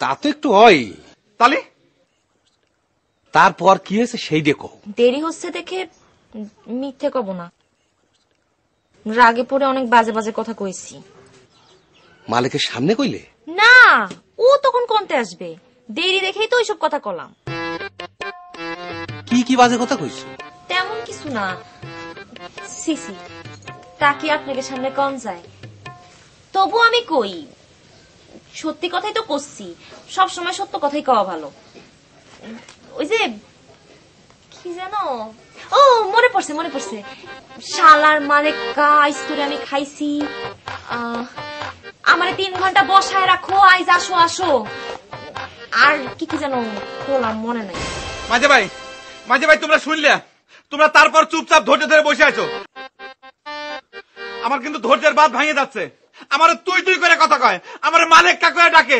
তা তো একটু হয়। তাহলে তারপর কি হয়েছে সেই দেখো। দেরি হচ্ছে দেখে মিথ্যে কব না, রাগে পড়ে অনেক বাজে বাজে কথা কইছি। মালিকের সামনে কইলে? না, ও তখন কমতে আসবে, দেরি দেখেই তো ওইসব কথা কলাম। কি কি বাজে কথা কইছো? তেমন কিছু না। সিসি তা কি আপনাকে সামনে কম যায়? তবু আমি কই, সত্যি কথাই তো করছি, সবসময় সত্য কথাই কওয়া ভালো। ওই যে কি জানো, ও মনে পড়ছে, শালার মানে কাজ করে আমি খাইছি, আমারে 3 ঘন্টা বসায় রাখো, আইজ আসো আসো, আর কি কি জানো বললাম মনে নাই। মাঝে ভাই তোমরা শুনলে, তোমরা তারপর চুপচাপ ধৈর্য ধরে বসে আছো। আমার কিন্তু ধৈর্যের বাঁধ ভাঙে যাচ্ছে। আমার তুই করে কথা কয়, আমার মালিক কাকুয়া ডাকে।